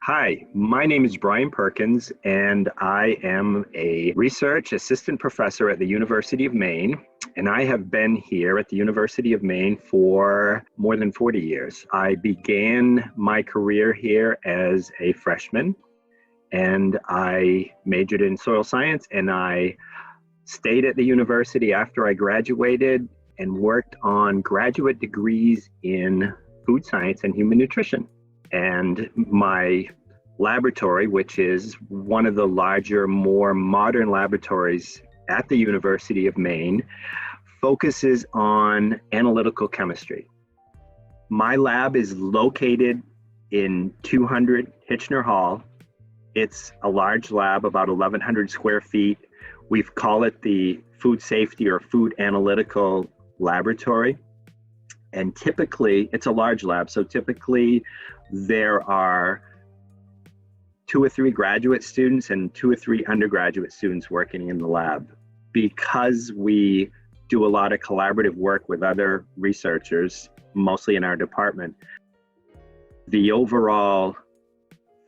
Hi, my name is Brian Perkins, and I am a research assistant professor at the University of Maine. And I have been here at the University of Maine for more than 40 years. I began my career here as a freshman, and I majored in soil science, and I stayed at the university after I graduated and worked on graduate degrees in food science and human nutrition. And my laboratory, which is one of the larger, more modern laboratories at the University of Maine, focuses on analytical chemistry. My lab is located in 200 Hitchner Hall. It's a large lab, about 1,100 square feet. We call it the Food Safety or Food Analytical Laboratory. And typically, it's a large lab, so typically there are 2 or 3 graduate students and 2 or 3 undergraduate students working in the lab. Because we do a lot of collaborative work with other researchers, mostly in our department, the overall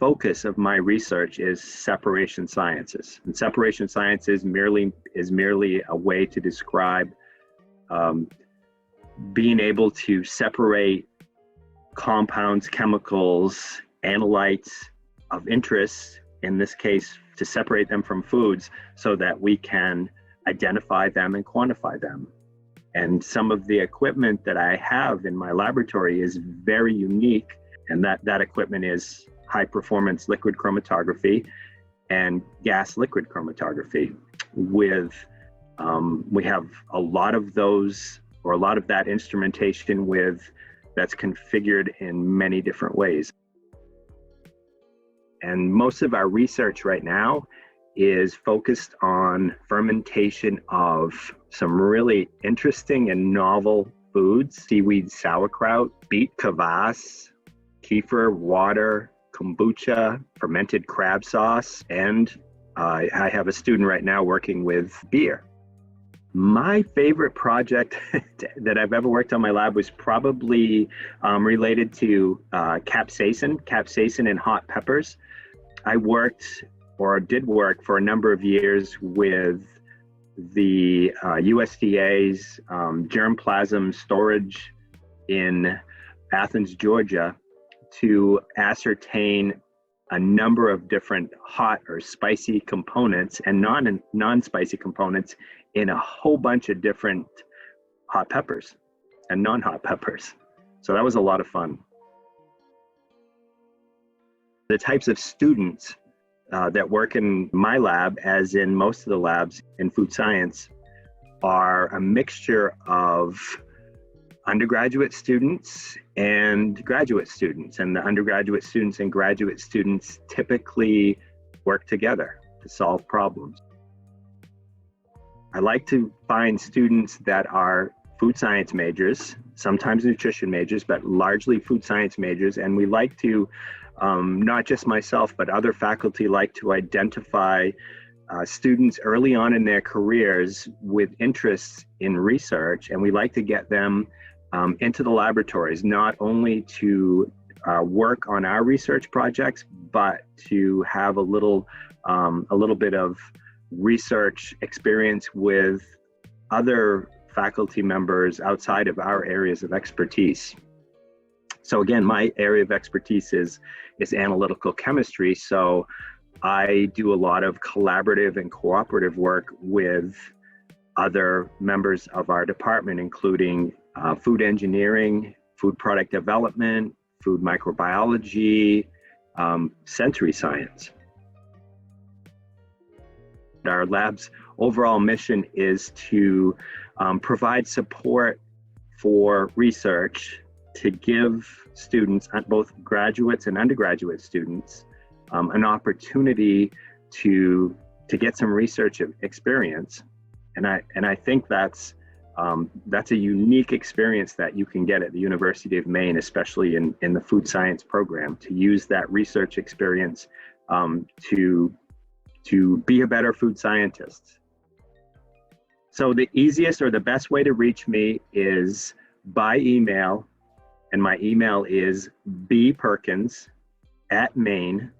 focus of my research is separation sciences. And separation sciences is merely a way to describe being able to separate compounds, chemicals, analytes of interest, in this case, to separate them from foods so that we can identify them and quantify them. And some of the equipment that I have in my laboratory is very unique, and that equipment is high performance liquid chromatography and gas liquid chromatography. We have a lot of those, or a lot of that instrumentation that's configured in many different ways. And most of our research right now is focused on fermentation of some really interesting and novel foods: seaweed sauerkraut, beet kvass, kefir, water, kombucha, fermented crab sauce, and I have a student right now working with beer. My favorite project that I've ever worked on in my lab was probably related to capsaicin and hot peppers. I did work for a number of years with the USDA's germplasm storage in Athens, Georgia, to ascertain a number of different hot or spicy components and non-spicy components in a whole bunch of different hot peppers and non-hot peppers. So that was a lot of fun. The types of students that work in my lab, as in most of the labs in food science, are a mixture of undergraduate students and graduate students. And the undergraduate students and graduate students typically work together to solve problems. I like to find students that are food science majors, sometimes nutrition majors, but largely food science majors. And we like to, not just myself, but other faculty like to identify students early on in their careers with interests in research. And we like to get them into the laboratories, not only to work on our research projects, but to have a little bit of research experience with other faculty members outside of our areas of expertise. So again, my area of expertise is analytical chemistry. So I do a lot of collaborative and cooperative work with other members of our department, including food engineering, food product development, food microbiology, sensory science. Our lab's overall mission is to provide support for research to give students, both graduates and undergraduate students, an opportunity to get some research experience. And I think that's a unique experience that you can get at the University of Maine, especially in the food science program, to use that research experience to be a better food scientist. So the easiest or the best way to reach me is by email, and my email is bperkins maine.edu.